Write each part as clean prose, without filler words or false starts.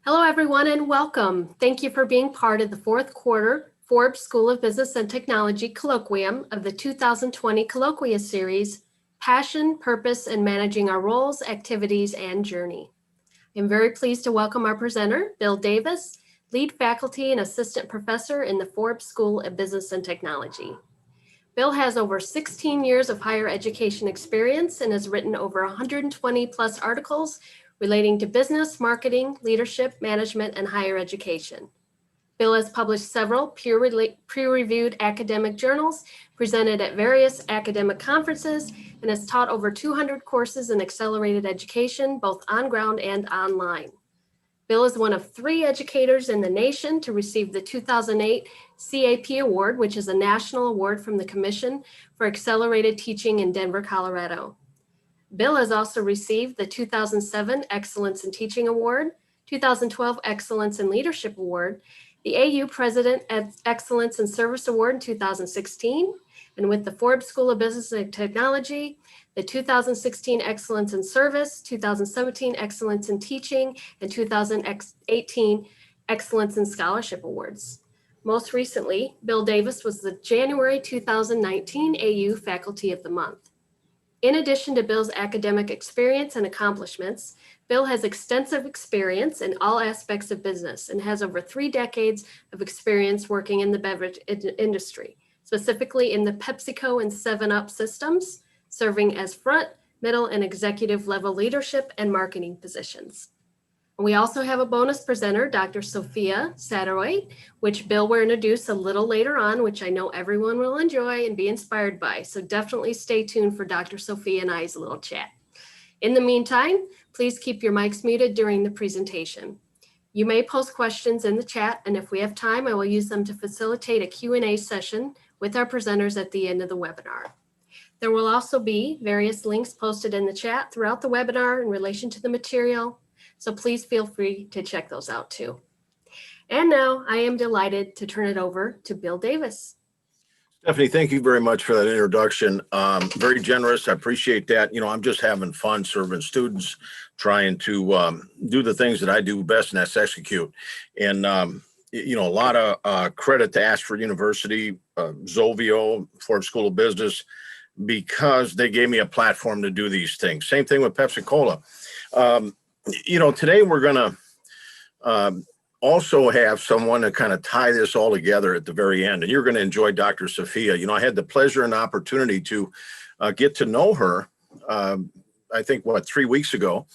Hello, everyone, and welcome. Thank you for being part of the fourth quarter Forbes School of Business and Technology Colloquium of the 2020 Colloquia series, Passion, Purpose, and Managing Our Roles, Activities, and Journey. I'm very pleased to welcome our presenter, Bill Davis, lead faculty and assistant professor in the Forbes School of Business and Technology. Bill has over 16 years of higher education experience and has written over 120 plus articles relating to business, marketing, leadership, management, and higher education. Bill has published several peer-reviewed academic journals, presented at various academic conferences, and has taught over 200 courses in accelerated education, both on ground and online. Bill is one of 3 educators in the nation to receive the 2008 CAP Award, which is a national award from the Commission for Accelerated Teaching in Denver, Colorado. Bill has also received the 2007 Excellence in Teaching Award, 2012 Excellence in Leadership Award, the AU President Excellence in Service Award in 2016, and with the Forbes School of Business and Technology, the 2016 Excellence in Service, 2017 Excellence in Teaching, and 2018 Excellence in Scholarship Awards. Most recently, Bill Davis was the January 2019 AU Faculty of the Month. In addition to Bill's academic experience and accomplishments, Bill has extensive experience in all aspects of business and has over 3 decades of experience working in the beverage industry, specifically in the PepsiCo and 7-Up systems, serving as front, middle, and executive level leadership and marketing positions. We also have a bonus presenter, Dr. Safiyah Satterwhite, which Bill will introduce a little later on, which I know everyone will enjoy and be inspired by. So definitely stay tuned for Dr. Safiyah and I's little chat. In the meantime, please keep your mics muted during the presentation. You may post questions in the chat, and if we have time, I will use them to facilitate a Q&A session with our presenters at the end of the webinar. There will also be various links posted in the chat throughout the webinar in relation to the material, so please feel free to check those out too. And now I am delighted to turn it over to Bill Davis. Stephanie, thank you very much for that introduction. Very generous. I appreciate that. You know, I'm just having fun serving students, trying to do the things that I do best, and that's execute. And, you know, a lot of credit to Ashford University, Zovio, Forbes School of Business, because they gave me a platform to do these things. Same thing with Pepsi Cola. You know, today we're going to also have someone to kind of tie this all together at the very end. And you're going to enjoy Dr. Safiyah. You know, I had the pleasure and opportunity to get to know her, I think, 3 weeks ago,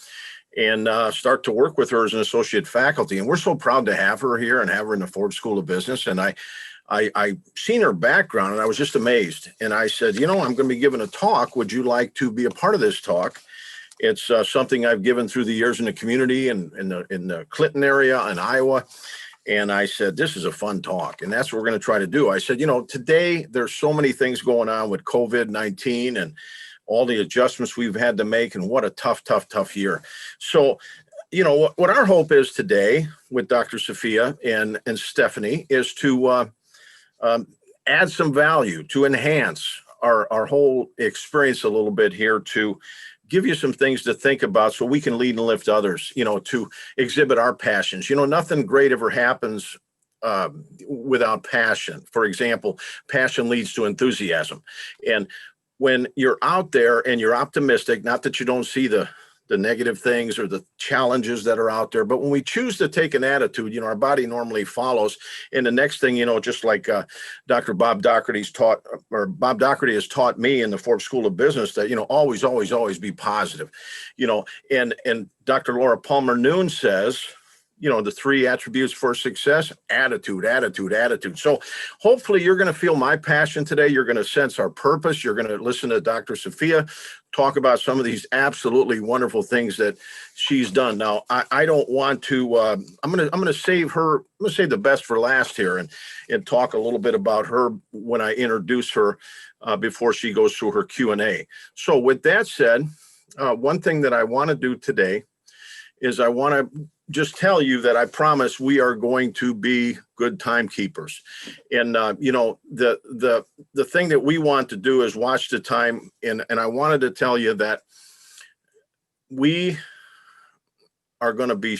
and start to work with her as an associate faculty. And we're so proud to have her here and have her in the Forbes School of Business. And I seen her background and I was just amazed. And I said, you know, I'm going to be giving a talk. Would you like to be a part of this talk? It's something I've given through the years in the community and in the Clinton area in Iowa. And I said, this is a fun talk. And that's what we're going to try to do. I said, you know, today there's so many things going on with COVID-19 and all the adjustments we've had to make. And what a tough year. So, you know, what our hope is today with Dr. Safiyah and Stephanie is to add some value, to enhance our whole experience a little bit here, to give you some things to think about so we can lead and lift others, you know, to exhibit our passions. You know, nothing great ever happens without passion. For example, passion leads to enthusiasm. And when you're out there and you're optimistic, not that you don't see the negative things or the challenges that are out there, but when we choose to take an attitude, you know, our body normally follows. And the next thing, you know, just like Dr. Bob Doherty has taught me in the Forbes School of Business, that, you know, always be positive, you know, and Dr. Laura Palmer Noon says, you know, the 3 attributes for success: attitude. So hopefully you're going to feel my passion today. You're going to sense our purpose. You're going to listen to Dr. Safiyah talk about some of these absolutely wonderful things that she's done. Now, I don't want to, I'm going to save the best for last here and talk a little bit about her when I introduce her before she goes through her Q&A. So with that said, one thing that I want to do today is I want to just tell you that I promise we are going to be good timekeepers. And, you know, the thing that we want to do is watch the time. And I wanted to tell you that we are going to be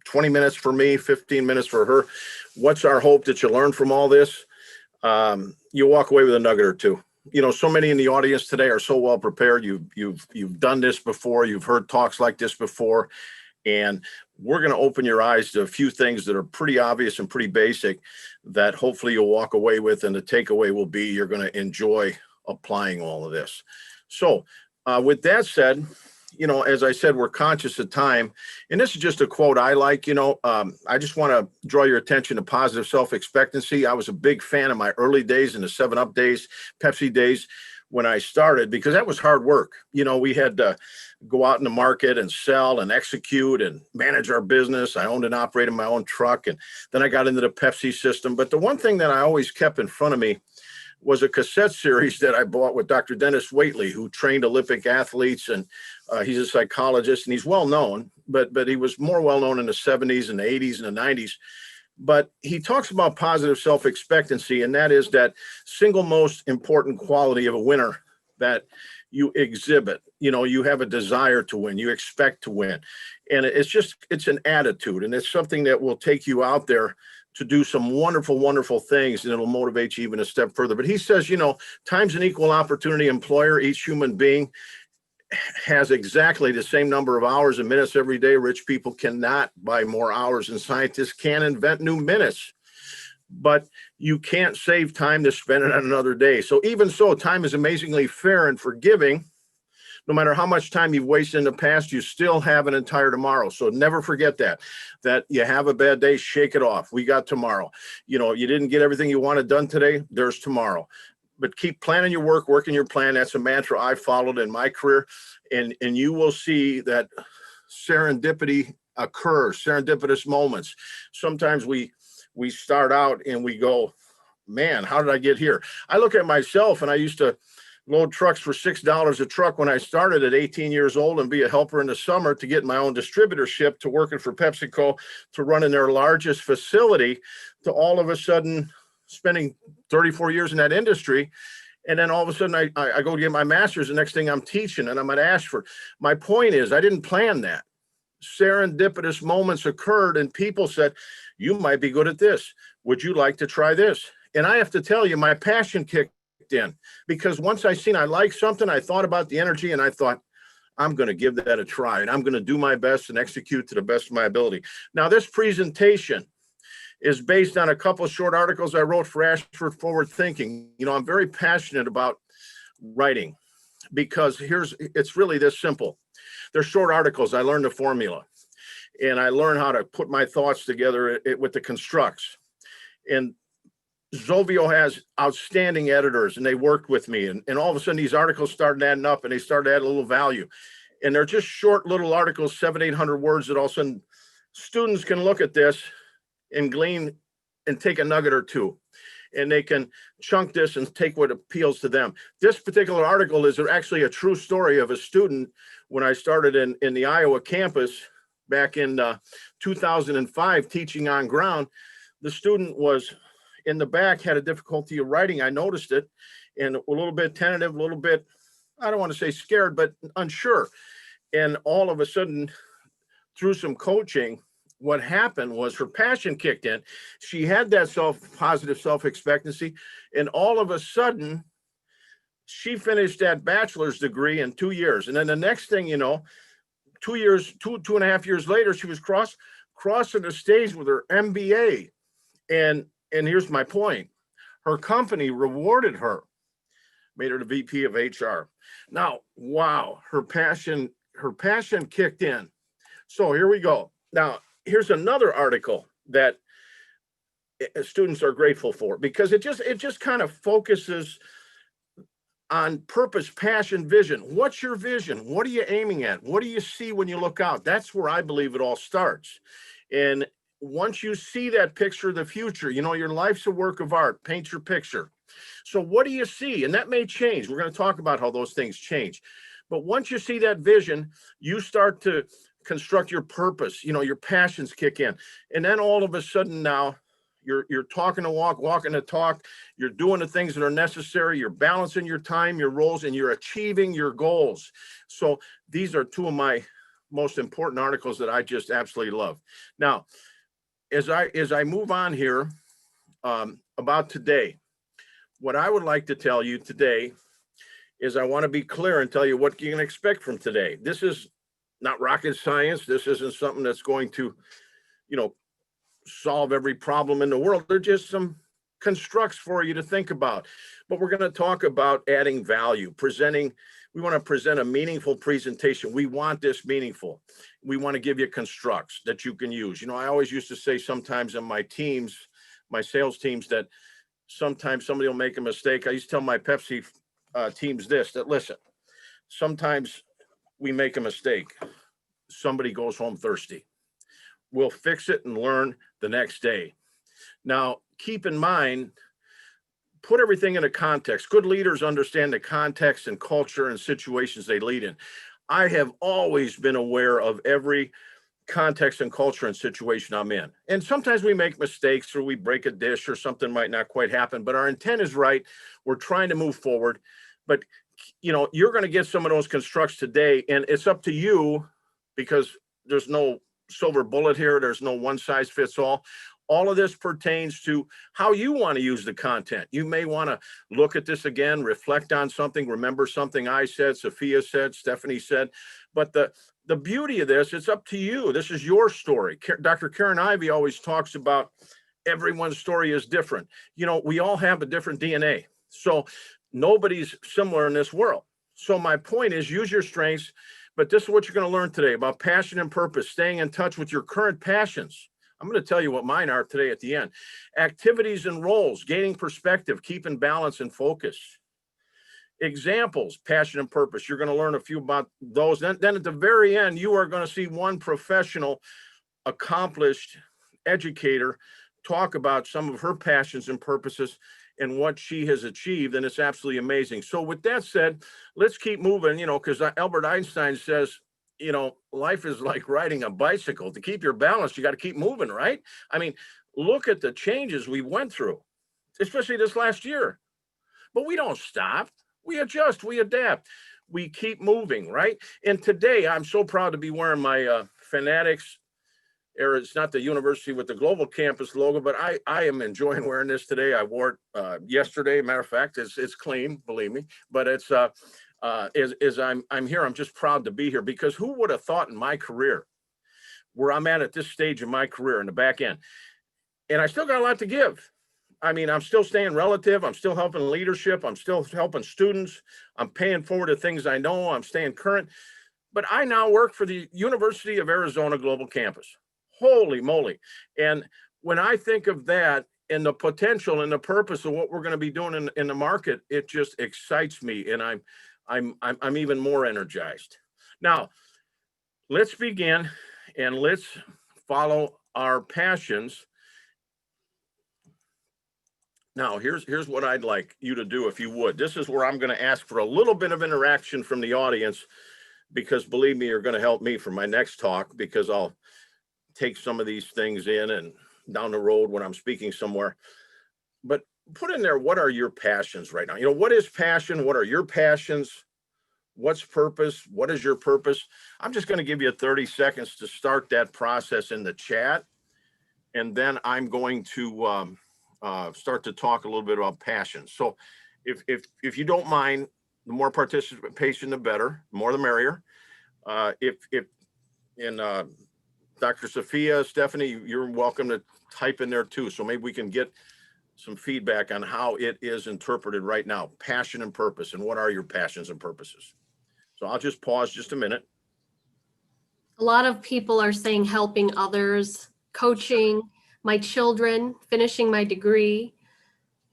20 minutes for me, 15 minutes for her. What's our hope that you learn from all this? You walk away with a nugget or two. So many in the audience today are so well prepared. You've done this before. You've heard talks like this before. And we're going to open your eyes to a few things that are pretty obvious and pretty basic that hopefully you'll walk away with. And the takeaway will be you're going to enjoy applying all of this. So with that said, as I said, we're conscious of time. And this is just a quote I like. I just want to draw your attention to positive self-expectancy. I was a big fan of my early days in the 7-Up days, Pepsi days when I started, because that was hard work. We had to go out in the market and sell and execute and manage our business. I owned and operated my own truck. And then I got into the Pepsi system. But the one thing that I always kept in front of me was a cassette series that I bought with Dr. Dennis Waitley, who trained Olympic athletes, and he's a psychologist, and he's well known, but he was more well known in the 70s and the 80s and the 90s. But he talks about positive self-expectancy, and that is that single most important quality of a winner that you exhibit. You have a desire to win, you expect to win, and it's an attitude, and it's something that will take you out there to do some wonderful, wonderful things, and it'll motivate you even a step further. But he says, time's an equal opportunity employer. Each human being has exactly the same number of hours and minutes every day. Rich people cannot buy more hours, and scientists can't invent new minutes. But you can't save time to spend it on another day. So even so, time is amazingly fair and forgiving. No matter how much time you've wasted in the past, you still have an entire tomorrow. So never forget that you have a bad day, shake it off. We got tomorrow. You didn't get everything you wanted done today, there's tomorrow. But keep planning your work, working your plan. That's a mantra I followed in my career. And you will see that serendipity occurs, serendipitous moments. Sometimes we start out and we go, man, how did I get here? I look at myself, and I used to load trucks for $6 a truck when I started at 18 years old, and be a helper in the summer, to get my own distributorship, to working for PepsiCo, to running their largest facility, to all of a sudden spending 34 years in that industry. And then all of a sudden I go to get my master's. The next thing I'm teaching, and I'm at Ashford. My point is, I didn't plan that. Serendipitous moments occurred, and people said, you might be good at this. Would you like to try this? And I have to tell you, my passion kicked in, because once I seen I liked something, I thought about the energy, and I thought, I'm going to give that a try, and I'm going to do my best and execute to the best of my ability. Now, this presentation is based on a couple of short articles I wrote for Ashford Forward Thinking. I'm very passionate about writing, because it's really this simple. They're short articles. I learned the formula, and I learned how to put my thoughts together with the constructs. And Zovio has outstanding editors, and they worked with me. And all of a sudden, these articles started adding up, and they started adding a little value. And they're just short little articles, 700-800 words, that all of a sudden students can look at this and glean and take a nugget or two. And they can chunk this and take what appeals to them. This particular article is actually a true story of a student. When I started in the Iowa campus back in 2005, teaching on ground, the student was in the back, had a difficulty of writing. I noticed it, and a little bit tentative, a little bit, I don't want to say scared, but unsure. And all of a sudden, through some coaching, what happened was her passion kicked in. She had that positive self-expectancy, and all of a sudden, she finished that bachelor's degree in 2 years. And then the next thing you know, 2 years, two and a half years later, she was crossing the stage with her MBA. And here's my point. Her company rewarded her, made her the VP of HR. Now, wow, her passion kicked in. So here we go. Now, here's another article that students are grateful for, because it just kind of focuses on purpose, passion, vision. What's your vision? What are you aiming at? What do you see when you look out? That's where I believe it all starts. And once you see that picture of the future, your life's a work of art. Paint your picture. So what do you see? And that may change. We're going to talk about how those things change. But once you see that vision, you start to construct your purpose. Your passions kick in. And then all of a sudden now, you're talking the walk, walking the talk. You're doing the things that are necessary. You're balancing your time, your roles, and you're achieving your goals. So these are two of my most important articles that I just absolutely love. Now, as I move on here, about today, what I would like to tell you today is I want to be clear and tell you what you can expect from today. This is not rocket science. This isn't something that's going to, solve every problem in the world. They're just some constructs for you to think about. But we're going to talk about adding value, presenting. We want to present a meaningful presentation. We want this meaningful. We want to give you constructs that you can use. I always used to say sometimes in my teams, my sales teams, that sometimes somebody will make a mistake. I used to tell my Pepsi teams that listen, sometimes we make a mistake. Somebody goes home thirsty. We'll fix it and learn the next day. Now, keep in mind, put everything into context. Good leaders understand the context and culture and situations they lead in. I have always been aware of every context and culture and situation I'm in. And sometimes we make mistakes or we break a dish or something might not quite happen, but our intent is right. We're trying to move forward. But, you're going to get some of those constructs today, and it's up to you, because there's no silver bullet here. There's no one size fits all. All of this pertains to how you want to use the content. You may want to look at this again, reflect on something, remember something I said, Safiyah said, Stephanie said. But the beauty of this, it's up to you. This is your story. Dr. Karen Ivey always talks about everyone's story is different. We all have a different DNA. So nobody's similar in this world. So my point is, use your strengths. But this is what you're going to learn today about passion and purpose, staying in touch with your current passions. I'm going to tell you what mine are today at the end. Activities and roles, gaining perspective, keeping balance and focus. Examples, passion and purpose. You're going to learn a few about those. Then at the very end, you are going to see one professional, accomplished educator talk about some of her passions and purposes and what she has achieved, and it's absolutely amazing. So with that said, let's keep moving, because Albert Einstein says, life is like riding a bicycle. To keep your balance, you got to keep moving, right? I mean, look at the changes we went through, especially this last year. But we don't stop. We adjust, we adapt, we keep moving, right? And today, I'm so proud to be wearing my Fanatics. It's not the university with the global campus logo, but I am enjoying wearing this today. I wore it yesterday. Matter of fact, it's clean, believe me. But it's as I'm here, I'm just proud to be here, because who would have thought in my career, where I'm at this stage in my career in the back end, and I still got a lot to give. I mean, I'm still staying relative. I'm still helping leadership. I'm still helping students. I'm paying forward to things I know. I'm staying current. But I now work for the University of Arizona Global Campus. Holy moly. And when I think of that and the potential and the purpose of what we're going to be doing in the market, it just excites me. And I'm even more energized. Now, let's begin and let's follow our passions. Now, here's what I'd like you to do, if you would. This is where I'm going to ask for a little bit of interaction from the audience, because believe me, you're going to help me for my next talk, because I'll take some of these things in and down the road when I'm speaking somewhere. But put in there, what are your passions right now? What is passion? What are your passions? What's purpose? What is your purpose? I'm just going to give you 30 seconds to start that process in the chat. And then I'm going to start to talk a little bit about passion. So if you don't mind, the more participation, the better, the more the merrier. Dr. Safiyah, Stephanie, you're welcome to type in there too. So maybe we can get some feedback on how it is interpreted right now. Passion and purpose, and what are your passions and purposes? So I'll just pause just a minute. A lot of people are saying helping others, coaching, my children, finishing my degree.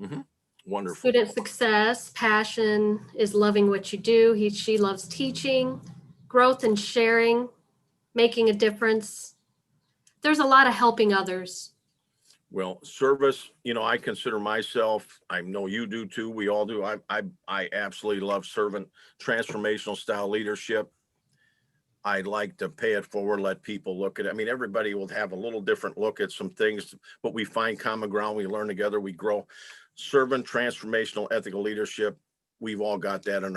Mm-hmm. Wonderful. Student success, passion is loving what you do. She loves teaching, growth and sharing, making a difference. There's a lot of helping others. Well, service, I consider myself, I know you do too, we all do. I absolutely love servant transformational style leadership. I like to pay it forward, let people look at it. I mean, everybody will have a little different look at some things, but we find common ground, we learn together, we grow. Servant transformational ethical leadership, we've all got that in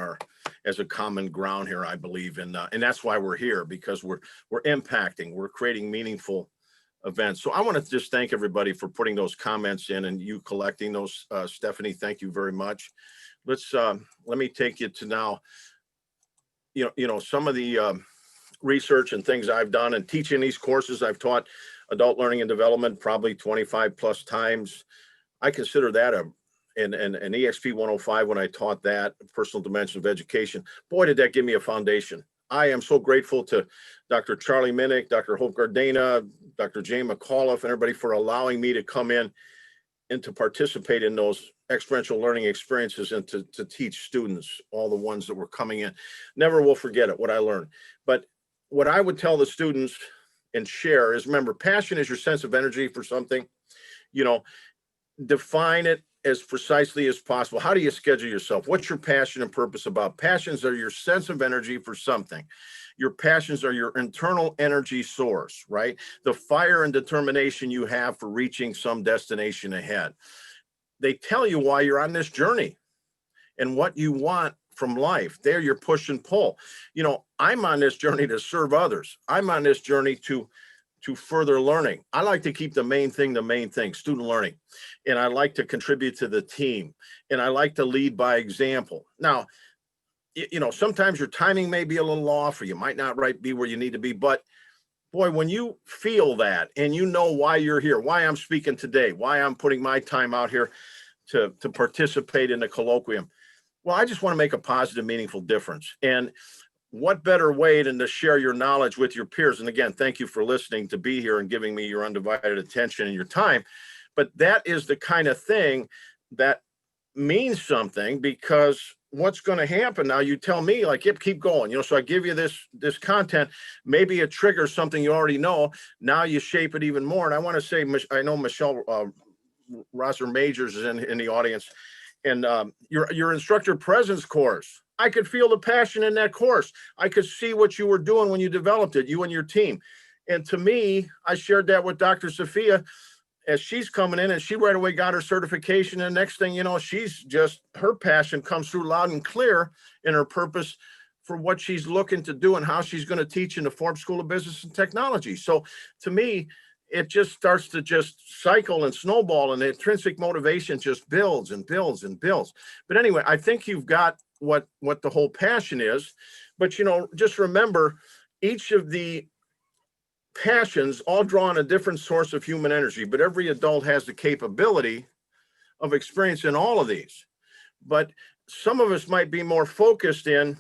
as a common ground here, I believe. And that's why we're here, because we're impacting, we're creating meaningful events. So I want to just thank everybody for putting those comments in and you collecting those. Stephanie, thank you very much. Let me take you to now, some of the research and things I've done and teaching these courses. I've taught adult learning and development probably 25 plus times. I consider that an EXP 105 when I taught that, personal dimension of education. Boy, did that give me a foundation. I am so grateful to Dr. Charlie Minnick, Dr. Hope Gardena, Dr. Jay McAuliffe, and everybody for allowing me to come in and to participate in those experiential learning experiences and to teach students, all the ones that were coming in. Never will forget it, what I learned. But what I would tell the students and share is, remember, passion is your sense of energy for something. Define it as precisely as possible. How do you schedule yourself? What's your passion and purpose about? Passions are your sense of energy for something. Your passions are your internal energy source, right? The fire and determination you have for reaching some destination ahead. They tell you why you're on this journey and what you want from life. They're your push and pull. I'm on this journey to serve others. I'm on this journey to further learning. I like to keep the main thing, student learning. And I like to contribute to the team. And I like to lead by example. Now, sometimes your timing may be a little off, or you might not be where you need to be. But boy, when you feel that and you know why you're here, why I'm speaking today, why I'm putting my time out here to participate in the colloquium, well, I just want to make a positive, meaningful difference. And what better way than to share your knowledge with your peers? And again, thank you for listening, to be here and giving me your undivided attention and your time. But that is the kind of thing that means something, because what's going to happen now, you tell me, like, yep, keep going. So I give you this content, maybe it triggers something you already know. Now you shape it even more. And I want to say, I know Michelle Rosser Majors is in the audience, and your instructor presence course, I could feel the passion in that course. I could see what you were doing when you developed it, you and your team. And to me, I shared that with Dr. Safiyah as she's coming in, and she right away got her certification. And next thing you know, her passion comes through loud and clear in her purpose for what she's looking to do and how she's going to teach in the Forbes School of Business and Technology. So to me, it just starts to just cycle and snowball, and the intrinsic motivation just builds and builds and builds. But anyway, I think you've got what the whole passion is. But, just remember, each of the passions all draw on a different source of human energy, but every adult has the capability of experiencing all of these. But some of us might be more focused in,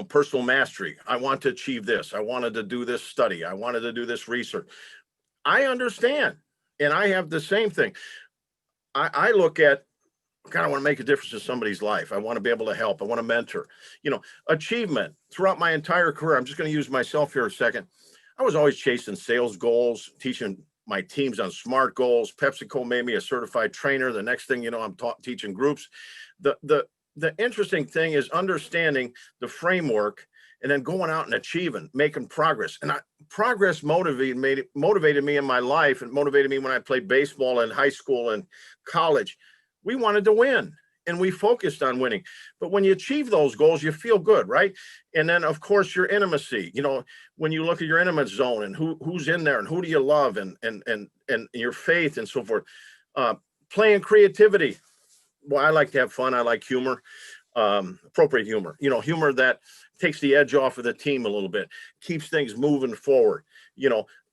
personal mastery. I want to achieve this. I wanted to do this study. I wanted to do this research. I understand. And I have the same thing. I look at, God, I want to make a difference in somebody's life. I want to be able to help. I want to mentor. Achievement throughout my entire career. I'm just going to use myself here a second. I was always chasing sales goals, teaching my teams on SMART goals. PepsiCo made me a certified trainer. The next thing you know, I'm teaching groups. The interesting thing is understanding the framework and then going out and achieving, making progress. And progress motivated me in my life, and motivated me when I played baseball in high school and college. We wanted to win, and we focused on winning. But when you achieve those goals, you feel good, right? And then, of course, your intimacy. When you look at your intimate zone and who's in there and who do you love, and your faith and so forth. Playing creativity. Well, I like to have fun. I like humor, appropriate humor. Humor that takes the edge off of the team a little bit, keeps things moving forward.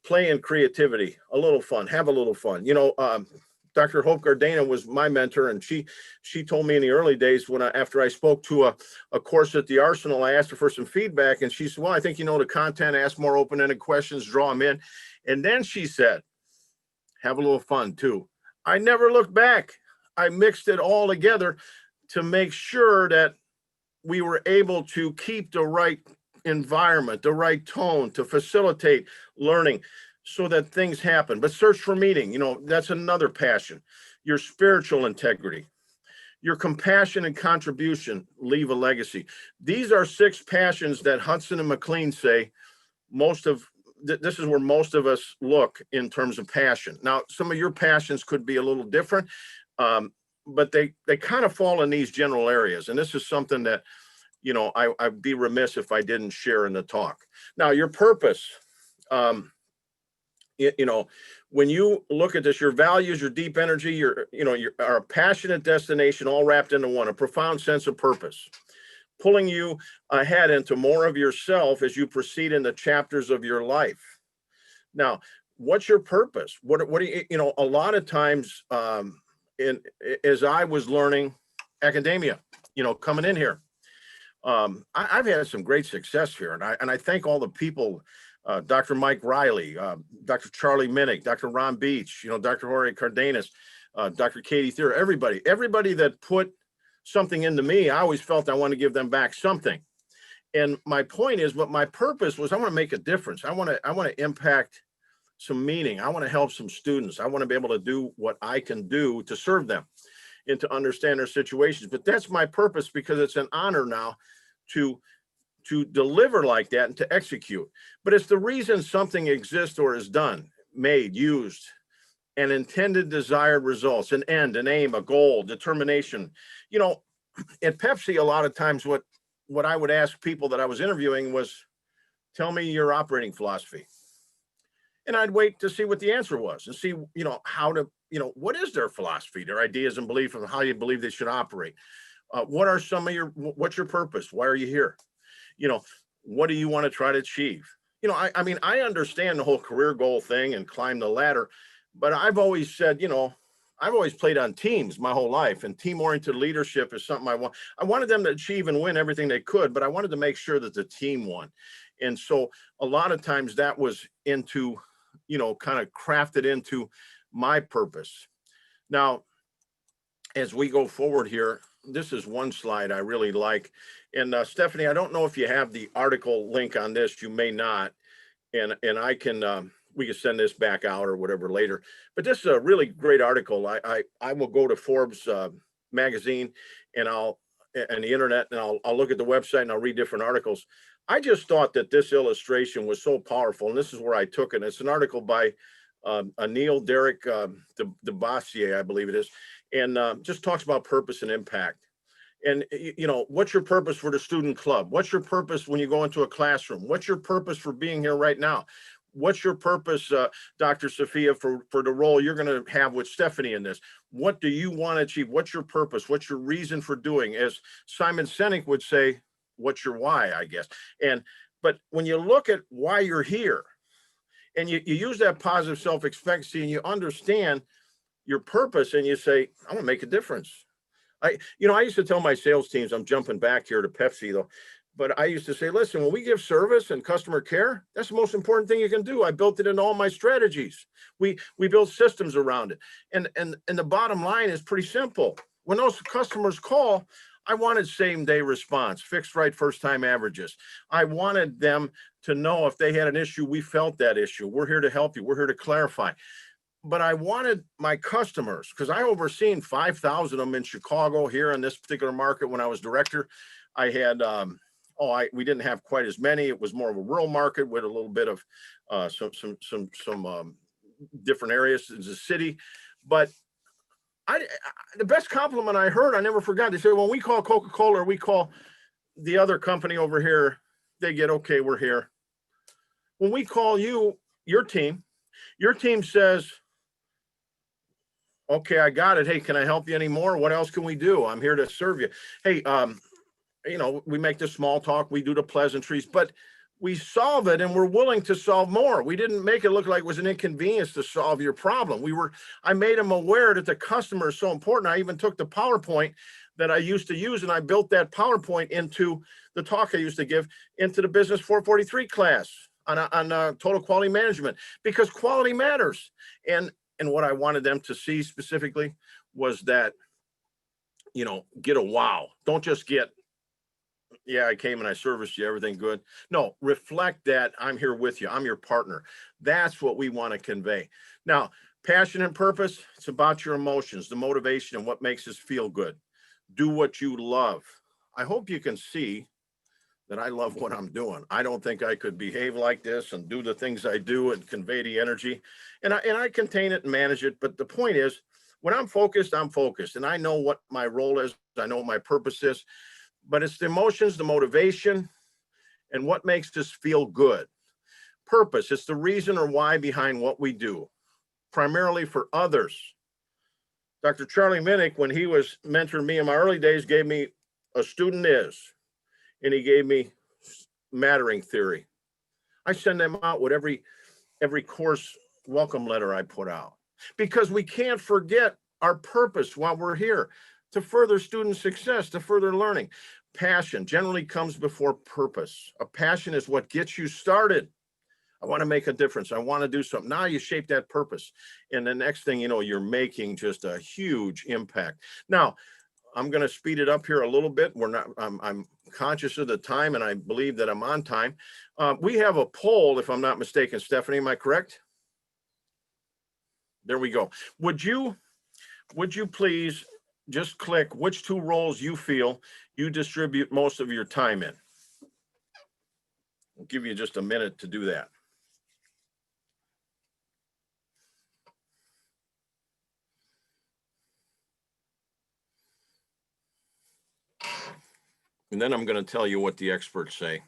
Playing creativity, a little fun, have a little fun. Dr. Hope Gardena was my mentor, and she told me in the early days after I spoke to a course at the Arsenal, I asked her for some feedback, and she said, well, I think the content, ask more open-ended questions, draw them in. And then she said, have a little fun too. I never looked back. I mixed it all together to make sure that we were able to keep the right environment, the right tone to facilitate learning, so that things happen. But search for meaning, that's another passion. Your spiritual integrity, your compassion and contribution, leave a legacy. These are 6 passions that Hudson and McLean say this is where most of us look in terms of passion. Now, some of your passions could be a little different, but they kind of fall in these general areas. And this is something that I'd be remiss if I didn't share in the talk. Now, your purpose, when you look at this, your values, your deep energy, your a passionate destination, all wrapped into one, a profound sense of purpose, pulling you ahead into more of yourself as you proceed in the chapters of your life. Now, what's your purpose? What do you, a lot of times, as I was learning academia, coming in here, I've had some great success here, and I thank all the people, Dr. Mike Riley, Dr. Charlie Minnick, Dr. Ron Beach, Dr. Jorge Cardenas, Dr. Katie Thier, everybody that put something into me. I always felt I want to give them back something. And my point is, what my purpose was, I want to make a difference. I want to impact some meaning. I want to help some students. I want to be able to do what I can do to serve them and to understand their situations. But that's my purpose, because it's an honor now to deliver like that and to execute. But it's the reason something exists or is done, made, used, and intended desired results, an end, an aim, a goal, determination. At Pepsi, a lot of times what I would ask people that I was interviewing was, tell me your operating philosophy. And I'd wait to see what the answer was and see, how to, what is their philosophy, their ideas and belief of how you believe they should operate. What are some of what's your purpose? Why are you here? What do you want to try to achieve? I understand the whole career goal thing and climb the ladder, but I've always said, I've always played on teams my whole life, and team-oriented leadership is something I want. I wanted them to achieve and win everything they could, but I wanted to make sure that the team won. And so a lot of times that was into, kind of crafted into my purpose. Now, as we go forward here, this is one slide I really like. And Stephanie, I don't know if you have the article link on this. You may not. And I can, we can send this back out or whatever later. But this is a really great article. I will go to Forbes magazine and the internet, and I'll look at the website and I'll read different articles. I just thought that this illustration was so powerful, and this is where I took it. It's an article by Anil Derek DeBassier, I believe it is, and just talks about purpose and impact. And, what's your purpose for the student club? What's your purpose when you go into a classroom? What's your purpose for being here right now? What's your purpose, Dr. Safiyah, for the role you're going to have with Stephanie in this? What do you want to achieve? What's your purpose? What's your reason for doing? As Simon Sinek would say, what's your why, I guess. But when you look at why you're here, and you use that positive self-expectancy, and you understand your purpose, and you say, I want to make a difference. I used to tell my sales teams, I'm jumping back here to Pepsi though, but I used to say, listen, when we give service and customer care, that's the most important thing you can do. I built it into all my strategies. We built systems around it. And the bottom line is pretty simple. When those customers call, I wanted same day response, fixed right first time averages. I wanted them to know if they had an issue, we felt that issue. We're here to help you. We're here to clarify. But I wanted my customers, because I overseen 5,000 of them in Chicago here in this particular market when I was director. I had, we didn't have quite as many. It was more of a rural market with a little bit of some different areas in the city. But the best compliment I heard, I never forgot. They said, when we call Coca-Cola or we call the other company over here, they get, okay, we're here. When we call you, your team says, okay, I got it. Hey, can I help you anymore? What else can we do? I'm here to serve you. Hey, we make the small talk, we do the pleasantries, but we solve it, and we're willing to solve more. We didn't make it look like it was an inconvenience to solve your problem. I made them aware that the customer is so important. I even took the PowerPoint that I used to use, and I built that PowerPoint into the talk I used to give into the Business 443 class on total quality management, because quality matters. And what I wanted them to see specifically was that, get a wow. Don't just get, yeah, I came and I serviced you, everything good. No, reflect that I'm here with you. I'm your partner. That's what we want to convey. Now, passion and purpose, it's about your emotions, the motivation, and what makes us feel good. Do what you love. I hope you can see that I love what I'm doing. I don't think I could behave like this and do the things I do and convey the energy. And I contain it and manage it. But the point is, when I'm focused, and I know what my role is. I know what my purpose is. but it's the emotions, the motivation, and what makes us feel good. Purpose, it's the reason or why behind what we do, primarily for others. Dr. Charlie Minnick, when he was mentoring me in my early days, gave me a student is, and he gave me mattering theory. I send them out with every course welcome letter I put out, because we can't forget our purpose while we're here, to further student success, to further learning. Passion generally comes before purpose. A passion is what gets you started. I want to make a difference. I want to do something. Now you shape that purpose. And the next thing you know, you're making just a huge impact. Now, I'm going to speed it up here a little bit. I'm conscious of the time, and I believe that I'm on time. We have a poll, if I'm not mistaken. Stephanie, am I correct? There we go. Would you please just click which 2 roles you feel you distribute most of your time in? I'll give you just a minute to do that. And then I'm going to tell you what the experts say.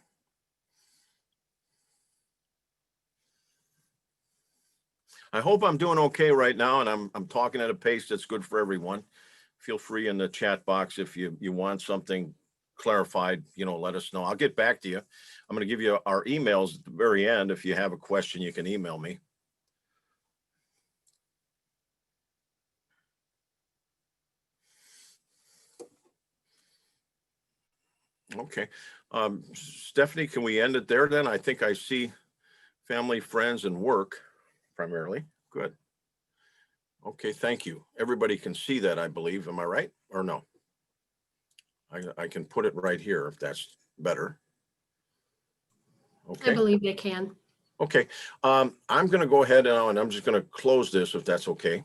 I hope I'm doing okay right now, and I'm talking at a pace that's good for everyone. Feel free in the chat box if you want something clarified, let us know. I'll get back to you. I'm going to give you our emails at the very end. If you have a question, you can email me. Okay. Stephanie, can we end it there then? I think I see family, friends, and work primarily. Good. Okay, thank you. Everybody can see that, I believe. Am I right or no? I can put it right here if that's better. Okay. I believe they can. Okay. I'm going to go ahead now, and I'm just going to close this if that's okay,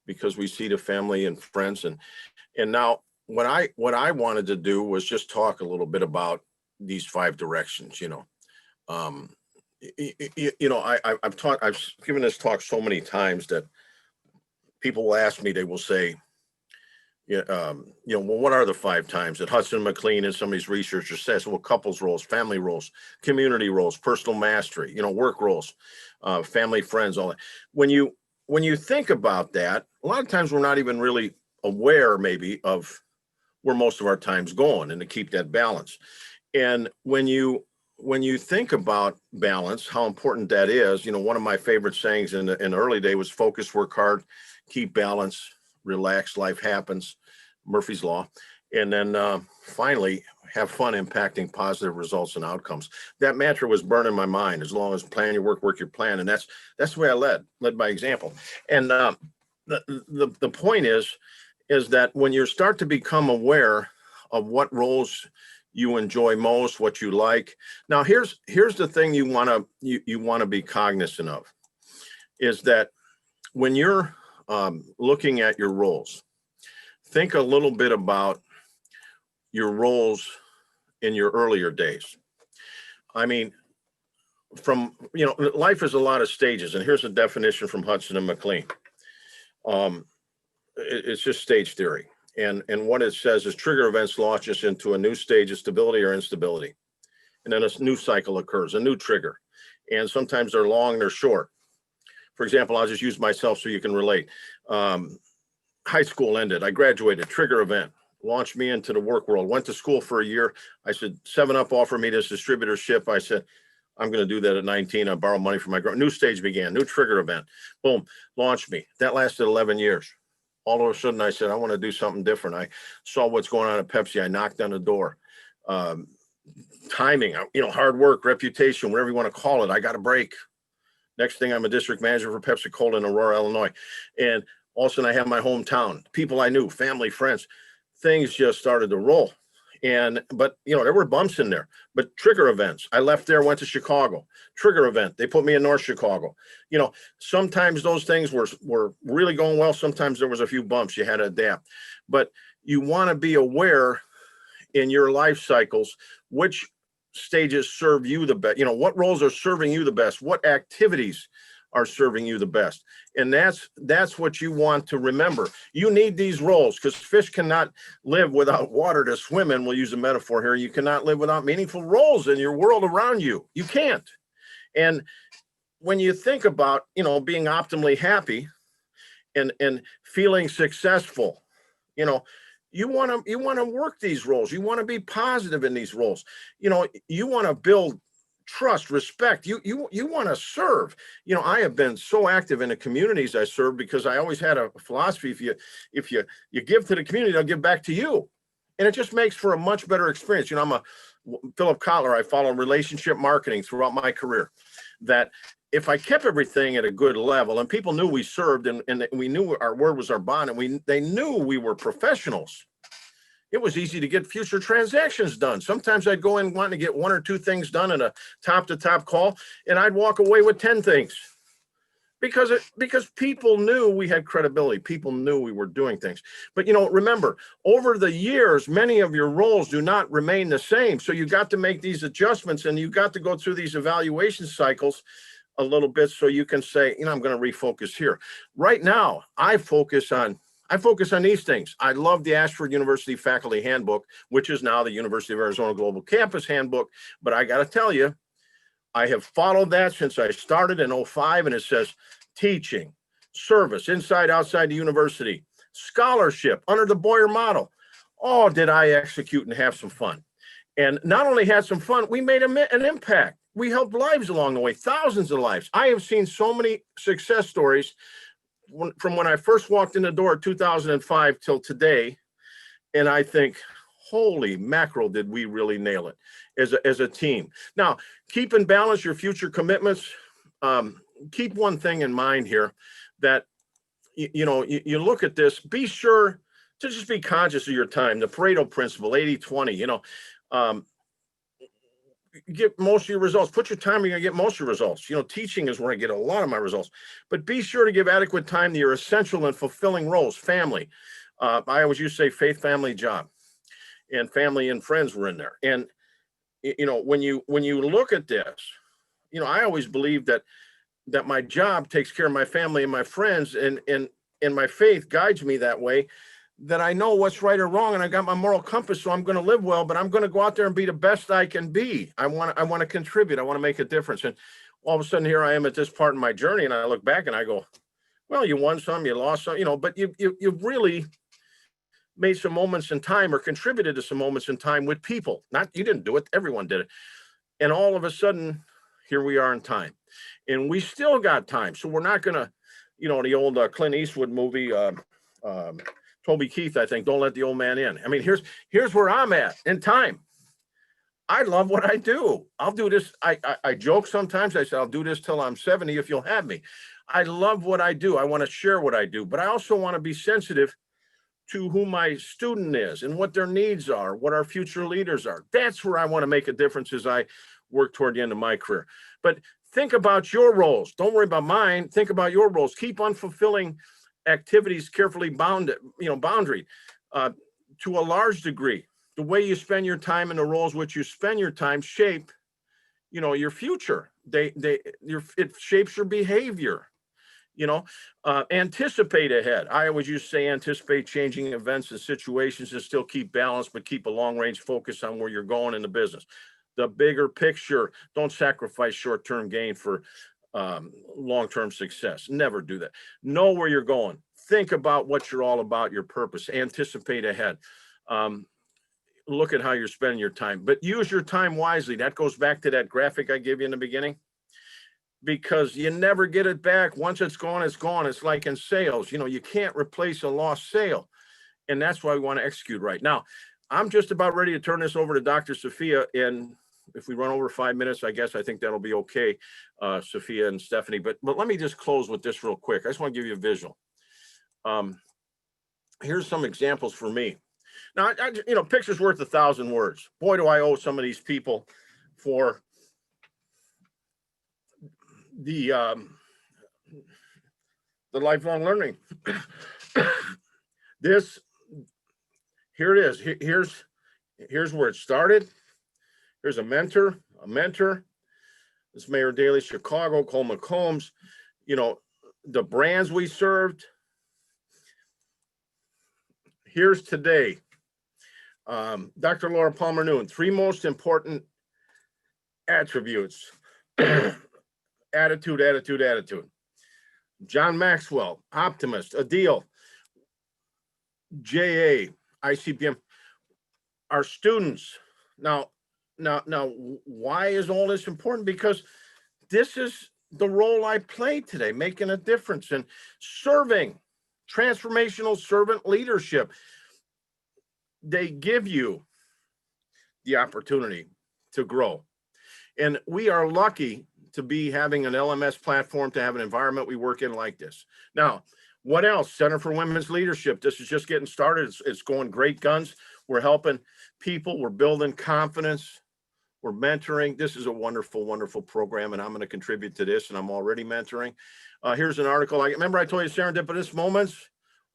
because we see the family and friends. And now what I wanted to do was just talk a little bit about these 5 directions. I've given this talk so many times that people will ask me, they will say, well, what are the 5 times that Hudson and McLean and some of these researchers says? Well, couples roles, family roles, community roles, personal mastery, work roles, family, friends, all that. When you think about that, a lot of times we're not even really aware maybe of where most of our time's going, and to keep that balance. And when you think about balance, how important that is, one of my favorite sayings in the early day was focus, work hard, keep balance, relax, life happens, Murphy's Law. And then finally, have fun impacting positive results and outcomes. That mantra was burning my mind. As long as plan your work your plan. And that's the way I led by example. And the point is that when you start to become aware of what roles you enjoy most, what you like. Now, here's the thing you want to be cognizant of, is that when you're looking at your roles, think a little bit about your roles in your earlier days. I mean, life is a lot of stages, and here's a definition from Hudson and McLean. It's just stage theory. And what it says is trigger events launch us into a new stage of stability or instability. And then a new cycle occurs, a new trigger. And sometimes they're long, they're short. For example, I'll just use myself so you can relate. High school ended. I graduated, trigger event, launched me into the work world, went to school for a year. I said, 7-Up offered me this distributorship. I said, I'm going to do that at 19. I borrowed money from my girl. New stage began, new trigger event. Boom, launched me. That lasted 11 years. All of a sudden, I said, I want to do something different. I saw what's going on at Pepsi. I knocked on the door. Timing, hard work, reputation, whatever you want to call it. I got a break. Next thing, I'm a district manager for Pepsi Cola in Aurora, Illinois. And all of a sudden, I have my hometown, people I knew, family, friends. Things just started to roll. But there were bumps in there, but trigger events. I left there, went to Chicago, trigger event. They put me in North Chicago. Sometimes those things were really going well. Sometimes there was a few bumps. You had to adapt, but you want to be aware in your life cycles, which stages serve you the best, what roles are serving you the best, what activities are serving you the best. And that's what you want to remember. You need these roles, because fish cannot live without water to swim in. We'll use a metaphor here. You cannot live without meaningful roles in your world around you. You can't. And when you think about, being optimally happy and feeling successful, you want to work these roles. You want to be positive in these roles. You want to build trust, respect. You want to serve. I have been so active in the communities I serve because I always had a philosophy: if you give to the community, they'll give back to you, and it just makes for a much better experience. I'm a Philip Kotler. I follow relationship marketing throughout my career. That if I kept everything at a good level and people knew we served and we knew our word was our bond and they knew we were professionals, it was easy to get future transactions done. Sometimes I'd go in wanting to get one or two things done in a top-to-top call, and I'd walk away with 10 things because people knew we had credibility. People knew we were doing things. But, remember, over the years, many of your roles do not remain the same. So you got to make these adjustments, and you got to go through these evaluation cycles a little bit so you can say, I'm going to refocus here. Right now, I focus on these things. I love the Ashford University Faculty Handbook, which is now the University of Arizona Global Campus Handbook. But I got to tell you, I have followed that since I started in 2005, and it says teaching, service, inside, outside the university, scholarship under the Boyer model. Oh, did I execute and have some fun. And not only had some fun, we made an impact. We helped lives along the way, thousands of lives. I have seen so many success stories from when I first walked in the door in 2005 till today. And I think, holy mackerel, did we really nail it as a team. Now, keep in balance your future commitments. Keep one thing in mind here, that, you look at this, be sure to just be conscious of your time. The Pareto principle, 80-20, get most of your results. Put your time, you're going to get most of your results. Teaching is where I get a lot of my results. But be sure to give adequate time to your essential and fulfilling roles. Family. I always used to say faith, family, job. And family and friends were in there. And, when you look at this, I always believe that my job takes care of my family and my friends, and my faith guides me that way, that I know what's right or wrong, and I got my moral compass, so I'm going to live well, but I'm going to go out there and be the best I can be. I want to contribute. I want to make a difference. And all of a sudden, here I am at this part in my journey, and I look back and I go, well, you won some, you lost some, but you've really made some moments in time or contributed to some moments in time with people. Not, you didn't do it. Everyone did it. And all of a sudden, here we are in time, and we still got time. So we're not going to, the old Clint Eastwood movie, Toby Keith, I think, Don't Let the Old Man In. I mean, here's where I'm at in time. I love what I do. I'll do this. I joke sometimes. I say, I'll do this till I'm 70 if you'll have me. I love what I do. I want to share what I do, but I also want to be sensitive to who my student is and what their needs are, what our future leaders are. That's where I want to make a difference as I work toward the end of my career. But think about your roles. Don't worry about mine. Think about your roles. Keep on fulfilling activities carefully boundaried to a large degree. The way you spend your time and the roles which you spend your time shape, your future. It shapes your behavior. Anticipate ahead. I always used to say anticipate changing events and situations and still keep balance, but keep a long range focus on where you're going in the business. The bigger picture. Don't sacrifice short-term gain for long-term success. Never do that. Know where you're going. Think about what you're all about, your purpose. Anticipate ahead. Look at how you're spending your time, but use your time wisely. That goes back to that graphic I gave you in the beginning, because you never get it back. Once it's gone, it's gone. It's like in sales, you can't replace a lost sale. And that's why we want to execute right. Now, I'm just about ready to turn this over to Dr. Safiyah. And if we run over 5 minutes, I think that'll be okay, Safiyah and Stephanie. But let me just close with this real quick. I just want to give you a visual. Here's some examples for me. Now, picture's worth 1,000 words. Boy, do I owe some of these people for the lifelong learning. Here it is. Here's where it started. Here's a mentor. This Mayor Daley, Chicago, Coleman Combs. the brands we served. Here's today. Dr. Laura Palmer Noon, 3 most important attributes. Attitude. John Maxwell, optimist, Adil, JA, ICPM. Our students. Now, why is all this important? Because this is the role I play today, making a difference and serving, transformational servant leadership. They give you the opportunity to grow. And we are lucky to be having an LMS platform, to have an environment we work in like this. Now, what else? Center for Women's Leadership. This is just getting started. It's going great guns. We're helping people. We're building confidence. We're mentoring. This is a wonderful, wonderful program, and I'm going to contribute to this, and I'm already mentoring. Here's an article. Remember I told you serendipitous moments?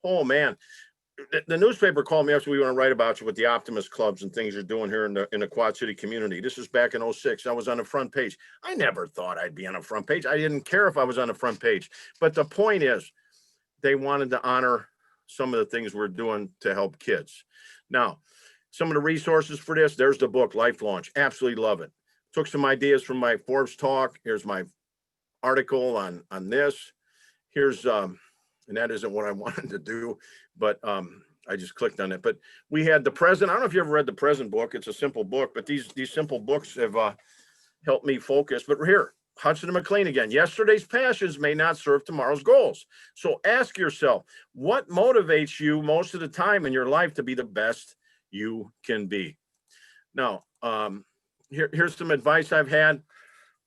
Oh, man. The newspaper called me up, so we want to write about you with the Optimist Clubs and things you're doing here in the Quad City community. This is back in 06. I was on the front page. I never thought I'd be on the front page. I didn't care if I was on the front page. But the point is, they wanted to honor some of the things we're doing to help kids. Now, some of the resources for this, there's the book, Life Launch. Absolutely love it. Took some ideas from my Forbes talk. Here's my article on this. Here's, and that isn't what I wanted to do, but I just clicked on it. But we had The Present. I don't know if you ever read The Present book. It's a simple book, but these simple books have helped me focus. But we're here, Hudson and McLean again. Yesterday's passions may not serve tomorrow's goals. So ask yourself, what motivates you most of the time in your life to be the best you can be? Now, here's some advice I've had.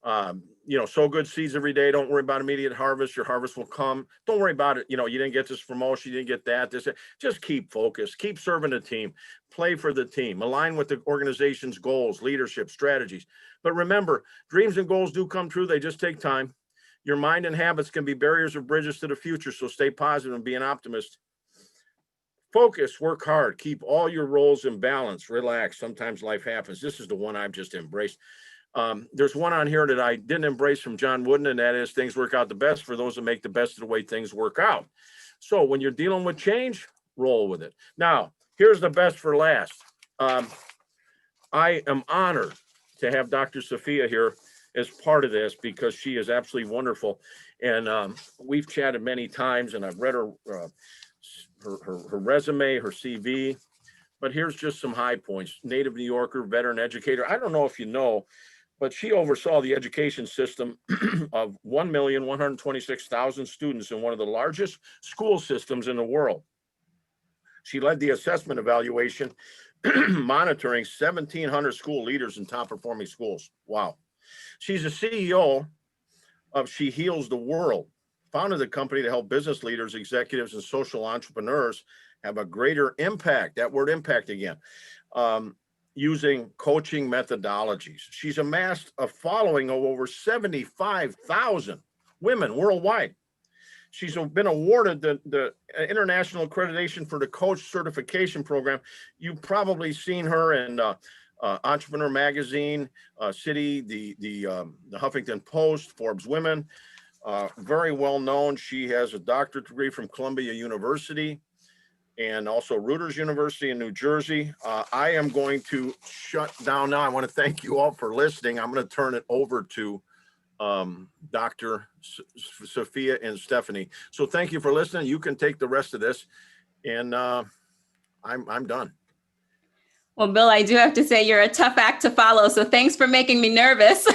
Sow good seeds every day. Don't worry about immediate harvest. Your harvest will come. Don't worry about it. You didn't get this promotion. You didn't get that. Just keep focused. Keep serving the team. Play for the team. Align with the organization's goals, leadership, strategies. But remember, dreams and goals do come true. They just take time. Your mind and habits can be barriers or bridges to the future. So stay positive and be an optimist. Focus, work hard, keep all your roles in balance, relax. Sometimes life happens. This is the one I've just embraced. There's one on here that I didn't embrace from John Wooden, and that is things work out the best for those that make the best of the way things work out. So when you're dealing with change, roll with it. Now, here's the best for last. I am honored to have Dr. Safiyah here as part of this because she is absolutely wonderful. And we've chatted many times, and I've read her resume, her CV. But here's just some high points. Native New Yorker, veteran educator. I don't know if you know, but she oversaw the education system of 1,126,000 students in one of the largest school systems in the world. She led the assessment evaluation, monitoring 1,700 school leaders in top performing schools. Wow. She's a CEO of She Heals the World, founded the company to help business leaders, executives, and social entrepreneurs have a greater impact. That word impact again. Using coaching methodologies. She's amassed a following of over 75,000 women worldwide. She's been awarded the international accreditation for the coach certification program. You've probably seen her in Entrepreneur Magazine, City, the Huffington Post, Forbes Women. Very well known. She has a doctorate degree from Columbia University and also Reuters University in New Jersey. I am going to shut down now. I want to thank you all for listening. I'm going to turn it over to Dr. Safiyah and Stephanie. So thank you for listening. You can take the rest of this, and I'm done. Well, Bill, I do have to say you're a tough act to follow. So thanks for making me nervous.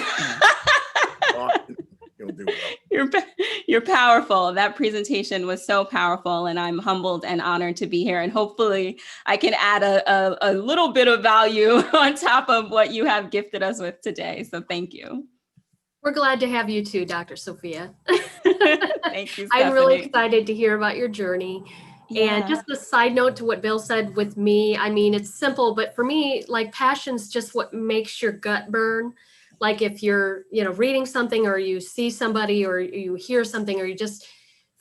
You're powerful. That presentation was so powerful, and I'm humbled and honored to be here. And hopefully I can add a little bit of value on top of what you have gifted us with today. So thank you. We're glad to have you too, Dr. Safiyah. Thank you, Stephanie. I'm really excited to hear about your journey. Yeah. And just a side note to what Bill said with me, I mean, it's simple, but for me, like passion's just what makes your gut burn. Like if you're, reading something or you see somebody or you hear something or you just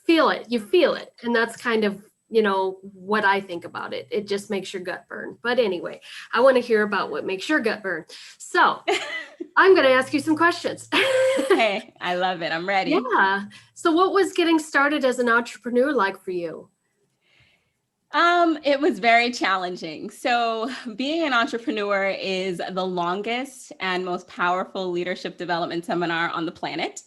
feel it, you feel it. And that's kind of, what I think about it. It just makes your gut burn. But anyway, I want to hear about what makes your gut burn. So I'm going to ask you some questions. Hey, I love it. I'm ready. Yeah. So what was getting started as an entrepreneur like for you? It was very challenging. So being an entrepreneur is the longest and most powerful leadership development seminar on the planet.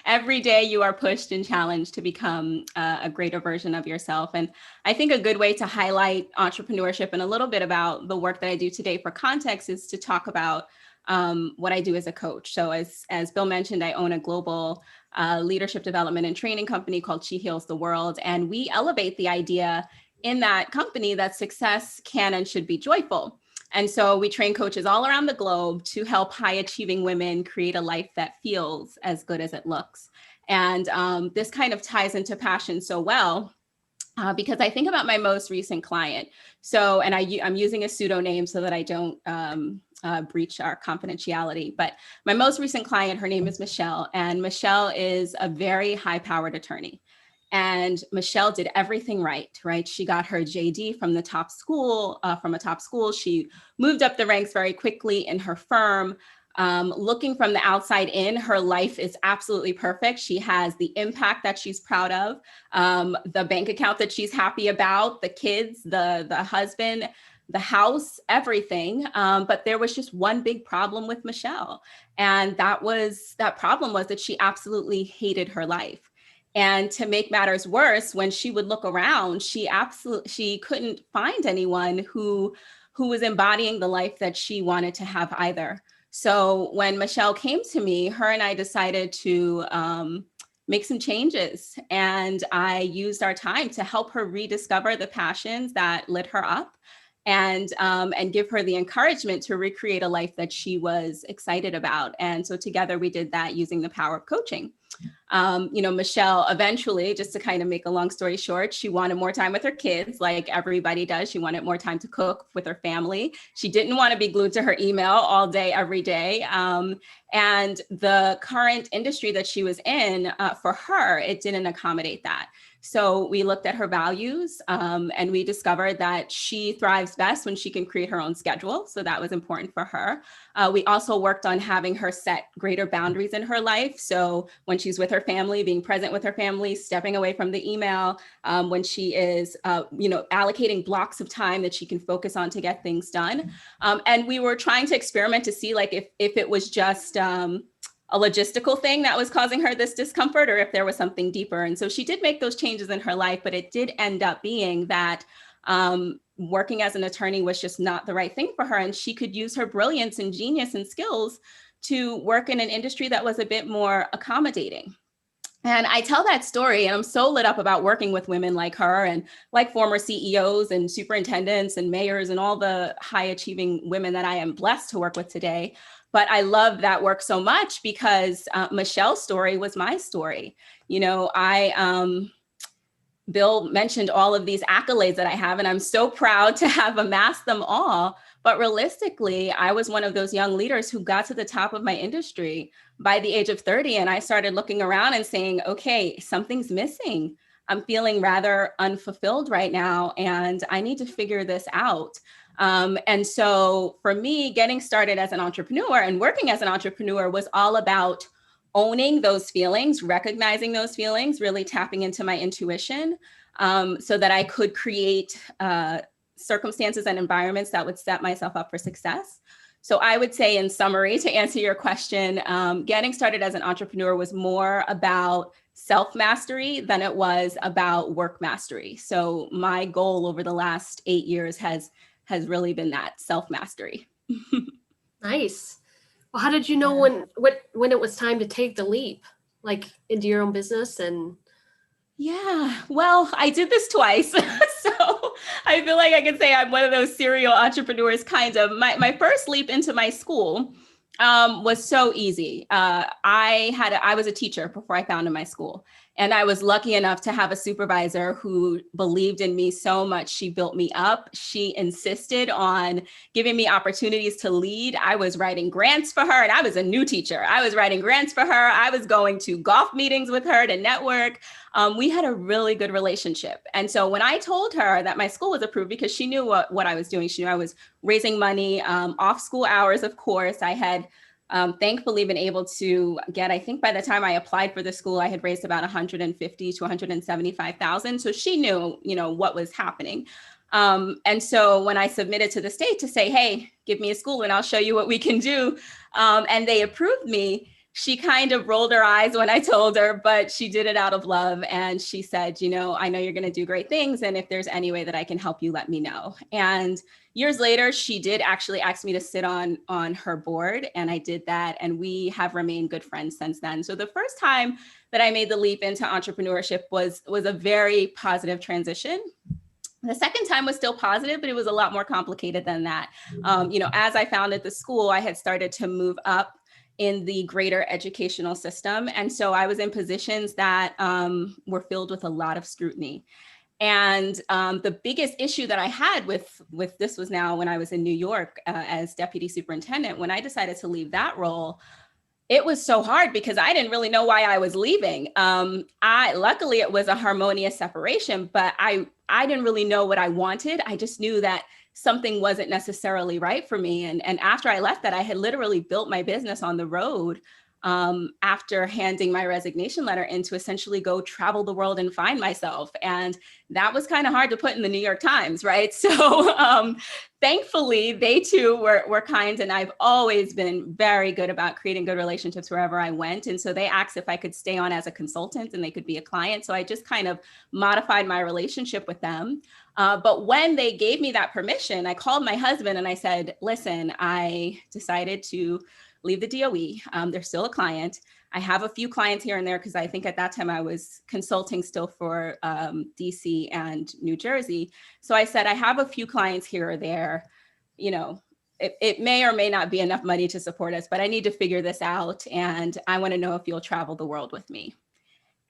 Every day you are pushed and challenged to become a greater version of yourself. And I think a good way to highlight entrepreneurship and a little bit about the work that I do today for context is to talk about what I do as a coach. So as Bill mentioned, I own a global leadership development and training company called She Heals the World. And we elevate the idea in that company that success can and should be joyful. And so we train coaches all around the globe to help high achieving women create a life that feels as good as it looks. And this kind of ties into passion so well. Because I think about my most recent client. So, and I'm using a pseudonym so that I don't breach our confidentiality. But my most recent client, her name is Michelle, and Michelle is a very high-powered attorney. And Michelle did everything right? She got her JD from a top school. She moved up the ranks very quickly in her firm. Looking from the outside in, her life is absolutely perfect. She has the impact that she's proud of, the bank account that she's happy about, the kids, the husband, the house, everything. But there was just one big problem with Michelle. And that problem was that she absolutely hated her life. And to make matters worse, when she would look around, she couldn't find anyone who was embodying the life that she wanted to have either. So when Michelle came to me, her and I decided to make some changes. And I used our time to help her rediscover the passions that lit her up and give her the encouragement to recreate a life that she was excited about. And so together we did that using the power of coaching. Michelle eventually, just to kind of make a long story short, she wanted more time with her kids, like everybody does. She wanted more time to cook with her family. She didn't want to be glued to her email all day, every day. And the current industry that she was in, for her, it didn't accommodate that. So we looked at her values and we discovered that she thrives best when she can create her own schedule. So that was important for her. We also worked on having her set greater boundaries in her life. So when she's with her family, being present with her family, stepping away from the email, when she is, allocating blocks of time that she can focus on to get things done. And we were trying to experiment to see if it was just a logistical thing that was causing her this discomfort or if there was something deeper. And so she did make those changes in her life, but it did end up being that working as an attorney was just not the right thing for her. And she could use her brilliance and genius and skills to work in an industry that was a bit more accommodating. And I tell that story and I'm so lit up about working with women like her and like former CEOs and superintendents and mayors and all the high achieving women that I am blessed to work with today. But I love that work so much because Michelle's story was my story. Bill mentioned all of these accolades that I have, and I'm so proud to have amassed them all. But realistically, I was one of those young leaders who got to the top of my industry by the age of 30. And I started looking around and saying, okay, something's missing. I'm feeling rather unfulfilled right now, and I need to figure this out. And so for me, getting started as an entrepreneur and working as an entrepreneur was all about owning those feelings, recognizing those feelings, really tapping into my intuition so that I could create circumstances and environments that would set myself up for success. So I would say in summary, to answer your question, getting started as an entrepreneur was more about self-mastery than it was about work mastery. So my goal over the last 8 years has really been that self-mastery. Nice. Well, how did you know when it was time to take the leap, into your own business? And yeah, well, I did this twice. So I feel like I can say I'm one of those serial entrepreneurs, kind of. My first leap into my school was so easy. I was a teacher before I founded my school. And I was lucky enough to have a supervisor who believed in me so much. She built me up. She insisted on giving me opportunities to lead. I was writing grants for her, and I was a new teacher. I was writing grants for her. I was going to golf meetings with her to network. We had a really good relationship. And so when I told her that my school was approved, because she knew what I was doing, she knew I was raising money off school hours, of course. I had thankfully been able to get, I think by the time I applied for the school, I had raised about 150 to 175,000. So she knew, what was happening. And so when I submitted to the state to say, hey, give me a school and I'll show you what we can do, and they approved me, she kind of rolled her eyes when I told her, but she did it out of love. And she said, I know you're going to do great things. And if there's any way that I can help you, let me know. And years later, she did actually ask me to sit on her board. And I did that. And we have remained good friends since then. So the first time that I made the leap into entrepreneurship was a very positive transition. The second time was still positive, but it was a lot more complicated than that. As I founded the school, I had started to move up in the greater educational system. And so I was in positions that were filled with a lot of scrutiny. And the biggest issue that I had with this was now when I was in New York as deputy superintendent. When I decided to leave that role, it was so hard because I didn't really know why I was leaving. Luckily, it was a harmonious separation, but I didn't really know what I wanted. I just knew that something wasn't necessarily right for me. And after I left that, I had literally built my business on the road after handing my resignation letter in to essentially go travel the world and find myself. And that was kind of hard to put in the New York Times, right? So thankfully, they too were kind. And I've always been very good about creating good relationships wherever I went. And so they asked if I could stay on as a consultant and they could be a client. So I just kind of modified my relationship with them. But when they gave me that permission, I called my husband and I said, listen, I decided to leave the DOE. They're still a client. I have a few clients here and there because I think at that time I was consulting still for DC and New Jersey. So I said, I have a few clients here or there. It may or may not be enough money to support us, but I need to figure this out. And I want to know if you'll travel the world with me.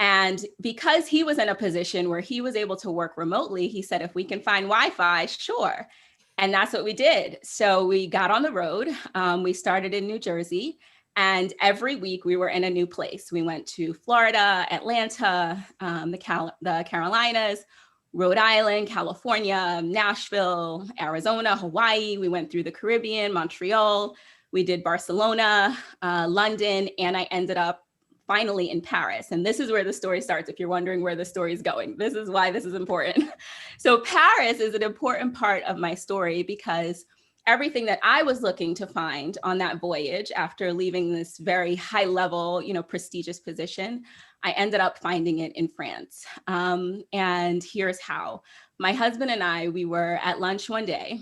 And because he was in a position where he was able to work remotely, he said, if we can find Wi-Fi, sure. And that's what we did. So we got on the road. We started in New Jersey. And every week we were in a new place. We went to Florida, Atlanta, the Carolinas, Rhode Island, California, Nashville, Arizona, Hawaii. We went through the Caribbean, Montreal. We did Barcelona, London, and I ended up finally in Paris. And this is where the story starts. If you're wondering where the story is going, this is why this is important. So Paris is an important part of my story because everything that I was looking to find on that voyage after leaving this very high level, prestigious position, I ended up finding it in France. And here's how. My husband and I, we were at lunch one day.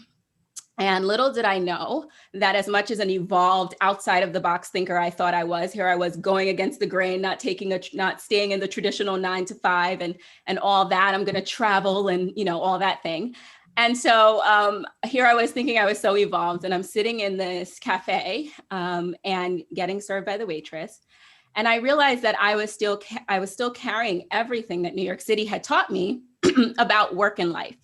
And little did I know that as much as an evolved outside of the box thinker I thought I was, here I was going against the grain, not staying in the traditional 9 to 5 and all that. I'm going to travel and, all that thing. And so here I was thinking I was so evolved, and I'm sitting in this cafe and getting served by the waitress. And I realized that I was still carrying everything that New York City had taught me about work and life.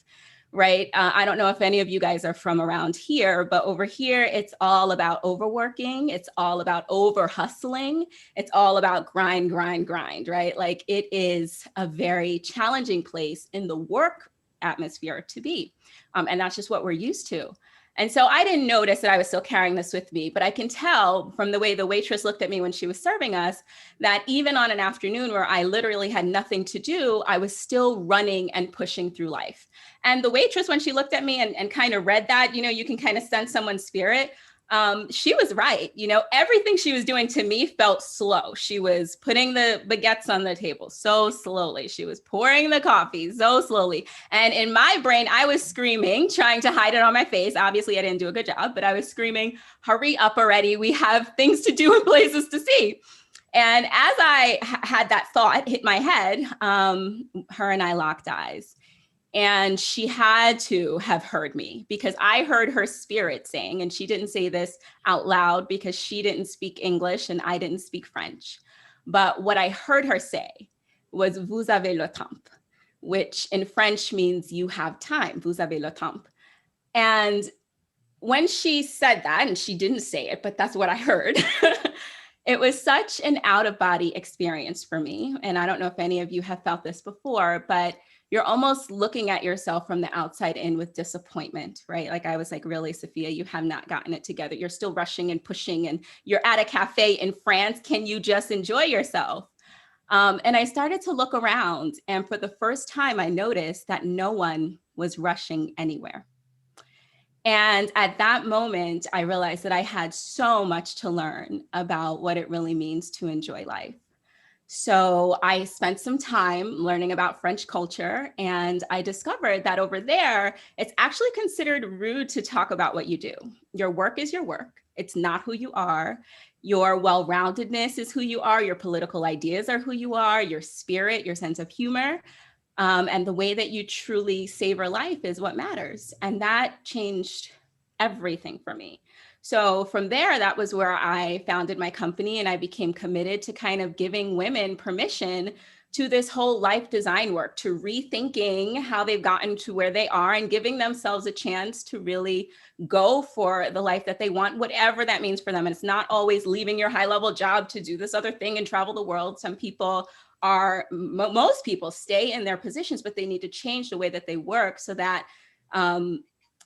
Right. I don't know if any of you guys are from around here, but over here, it's all about overworking. It's all about over hustling. It's all about grind, right? Like it is a very challenging place in the work atmosphere to be. And that's just what we're used to. And so I didn't notice that I was still carrying this with me, but I can tell from the way the waitress looked at me when she was serving us that even on an afternoon where I literally had nothing to do, I was still running and pushing through life. And the waitress, when she looked at me and kind of read that, you can kind of sense someone's spirit. She was right. Everything she was doing to me felt slow. She was putting the baguettes on the table so slowly. She was pouring the coffee so slowly. And in my brain, I was screaming, trying to hide it on my face. Obviously, I didn't do a good job, but I was screaming, hurry up already. We have things to do and places to see. And as I had that thought hit my head, her and I locked eyes. And she had to have heard me because I heard her spirit saying, and she didn't say this out loud because she didn't speak English and I didn't speak French. But what I heard her say was vous avez le temps, which in French means you have time, vous avez le temps. And when she said that, and she didn't say it, but that's what I heard, it was such an out-of-body experience for me. And I don't know if any of you have felt this before, but you're almost looking at yourself from the outside in with disappointment, right? Like I was like, really, Safiyah, you have not gotten it together. You're still rushing and pushing, and you're at a cafe in France. Can you just enjoy yourself? And I started to look around, and for the first time, I noticed that no one was rushing anywhere. And at that moment, I realized that I had so much to learn about what it really means to enjoy life. So I spent some time learning about French culture, and I discovered that over there, it's actually considered rude to talk about what you do. Your work is your work. It's not who you are. Your well-roundedness is who you are. Your political ideas are who you are. Your spirit, your sense of humor, and the way that you truly savor life is what matters. And that changed everything for me. So from there, that was where I founded my company, and I became committed to kind of giving women permission to this whole life design work, to rethinking how they've gotten to where they are and giving themselves a chance to really go for the life that they want, whatever that means for them. And it's not always leaving your high-level job to do this other thing and travel the world. Some people are, most people stay in their positions, but they need to change the way that they work so that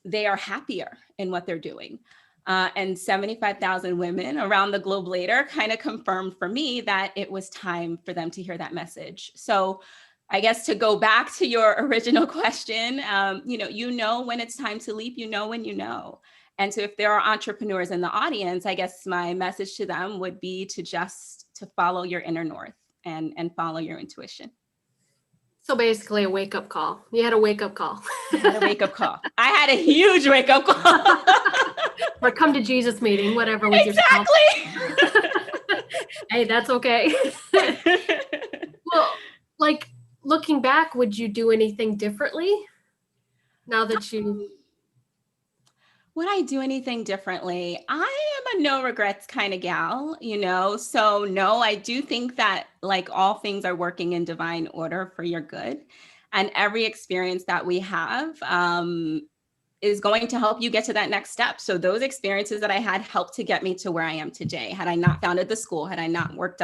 they are happier in what they're doing. And 75,000 women around the globe later kind of confirmed for me that it was time for them to hear that message. So I guess to go back to your original question, you know when it's time to leap, you know when you know. And so if there are entrepreneurs in the audience, I guess my message to them would be to follow your inner north and follow your intuition. So basically a wake-up call. You had a wake-up call. I had a wake-up call. I had a huge wake-up call. Or come to Jesus meeting, whatever with yourself. Exactly. Hey, that's okay. Well, like looking back, would you do anything differently now that you... Would I do anything differently? I am a no regrets kind of gal, so no, I do think that like all things are working in divine order for your good. And every experience that we have is going to help you get to that next step. So those experiences that I had helped to get me to where I am today. Had I not founded the school, had I not worked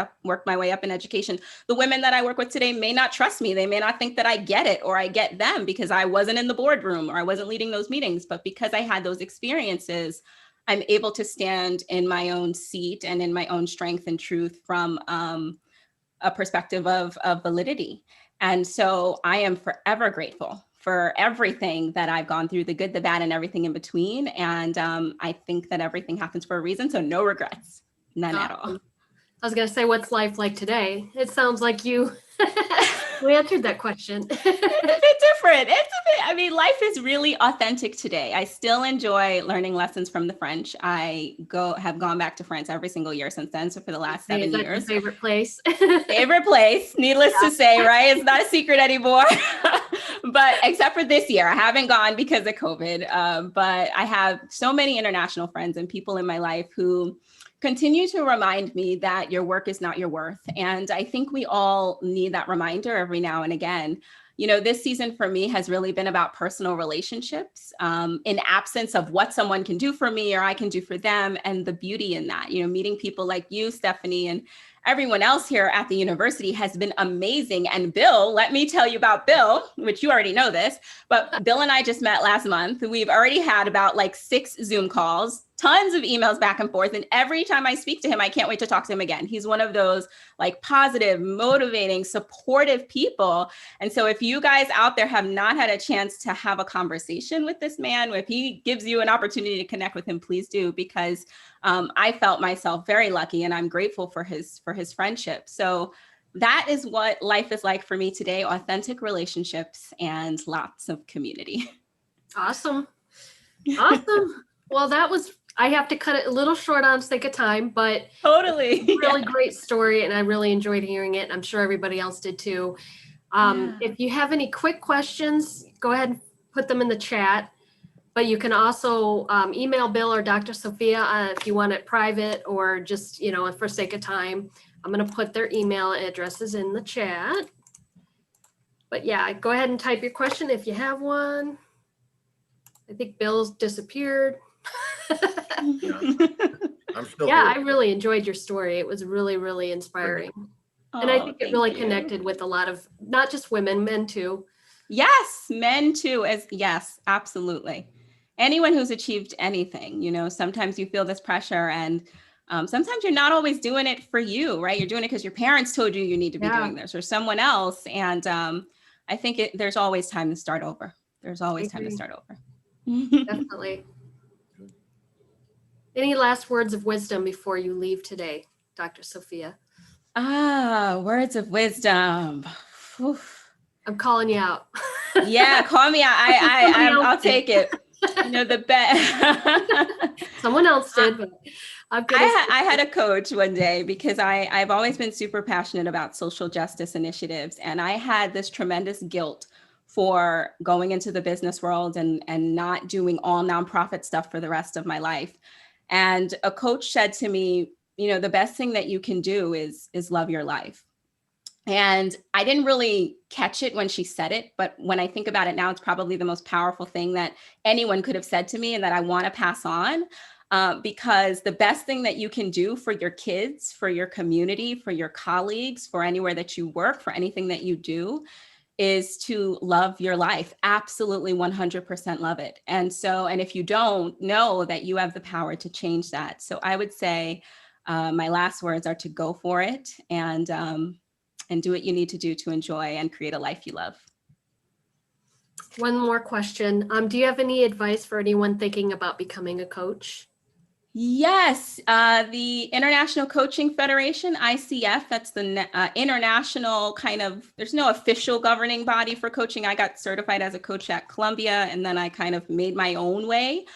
my way up in education, the women that I work with today may not trust me. They may not think that I get it or I get them because I wasn't in the boardroom or I wasn't leading those meetings. But because I had those experiences, I'm able to stand in my own seat and in my own strength and truth from a perspective of validity. And so I am forever grateful for everything that I've gone through, the good, the bad, and everything in between. And I think that everything happens for a reason. So no regrets, none at all. I was going to say, what's life like today? It sounds like you answered that question. It's a bit different. Life is really authentic today. I still enjoy learning lessons from the French. I have gone back to France every single year since then. So for the last 7 years. Your favorite place? Favorite place, needless to say, right? It's not a secret anymore. But except for this year, I haven't gone because of COVID. But I have so many international friends and people in my life who continue to remind me that your work is not your worth. And I think we all need that reminder every now and again. This season for me has really been about personal relationships, in absence of what someone can do for me or I can do for them, and the beauty in that. Meeting people like you, Stephanie, and everyone else here at the university has been amazing. And Bill, let me tell you about Bill, which you already know this, but Bill and I just met last month. We've already had about 6 Zoom calls, tons of emails back and forth. And every time I speak to him, I can't wait to talk to him again. He's one of those positive, motivating, supportive people. And so if you guys out there have not had a chance to have a conversation with this man, if he gives you an opportunity to connect with him, please do, because I felt myself very lucky and I'm grateful for his friendship. So that is what life is like for me today: authentic relationships and lots of community. Awesome. Well, I have to cut it a little short on sake of time, but totally really great story. And I really enjoyed hearing it. I'm sure everybody else did too. If you have any quick questions, go ahead and put them in the chat. But you can also email Bill or Dr. Safiyah if you want it private or just, for sake of time. I'm going to put their email addresses in the chat. But yeah, go ahead and type your question if you have one. I think Bill's disappeared. Yeah. I'm still Yeah, I here. really enjoyed your story. It was really, really inspiring. And I Oh, think it thank really you. connected with a lot of, not just women, men too. Yes, men too. Yes, absolutely. Anyone who's achieved anything, sometimes you feel this pressure, and sometimes you're not always doing it for you, right? You're doing it because your parents told you need to be doing this, or someone else. And I think there's always time to start over. There's always time to start over. Definitely. Any last words of wisdom before you leave today, Dr. Safiyah? Words of wisdom. Whew. I'm calling you out. Yeah, call me out. I'll take it. The best. Someone else did, but I'm gonna I had a coach one day, because I've always been super passionate about social justice initiatives. And I had this tremendous guilt for going into the business world and not doing all nonprofit stuff for the rest of my life. And a coach said to me, the best thing that you can do is love your life. And I didn't really catch it when she said it, but when I think about it now, it's probably the most powerful thing that anyone could have said to me, and that I want to pass on. Because the best thing that you can do for your kids, for your community, for your colleagues, for anywhere that you work, for anything that you do, is to love your life. Absolutely 100% love it. And if you don't, know that you have the power to change that. So I would say my last words are to go for it, and do what you need to do to enjoy and create a life you love. One more question. Do you have any advice for anyone thinking about becoming a coach? Yes, the International Coaching Federation, ICF, that's the international kind of, there's no official governing body for coaching. I got certified as a coach at Columbia, and then I kind of made my own way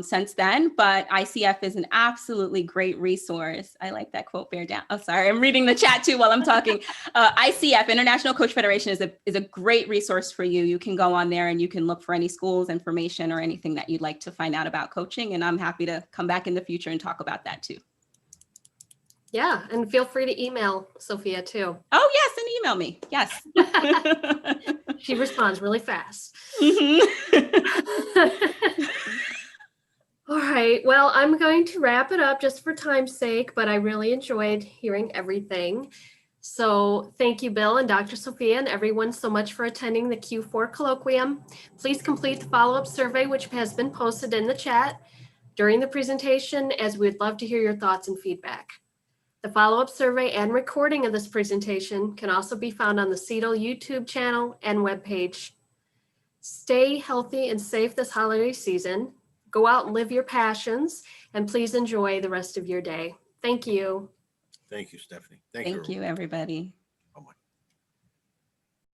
since then. But ICF is an absolutely great resource. I like that quote, bear down. Oh, sorry, I'm reading the chat too while I'm talking. ICF, International Coach Federation, is a great resource for you. You can go on there and you can look for any schools, information, or anything that you'd like to find out about coaching. And I'm happy to come back in the future and talk about that too. Yeah, and feel free to email Safiyah too. Oh yes, and email me. Yes. She responds really fast. All right, well, I'm going to wrap it up just for time's sake, but I really enjoyed hearing everything. So thank you, Bill and Dr. Safiyah, and everyone so much for attending the Q4 Colloquium. Please complete the follow-up survey, which has been posted in the chat during the presentation, as we'd love to hear your thoughts and feedback. The follow-up survey and recording of this presentation can also be found on the CETL YouTube channel and webpage. Stay healthy and safe this holiday season. Go out and live your passions, and please enjoy the rest of your day. Thank you. Thank you, Stephanie. Thank you, everybody.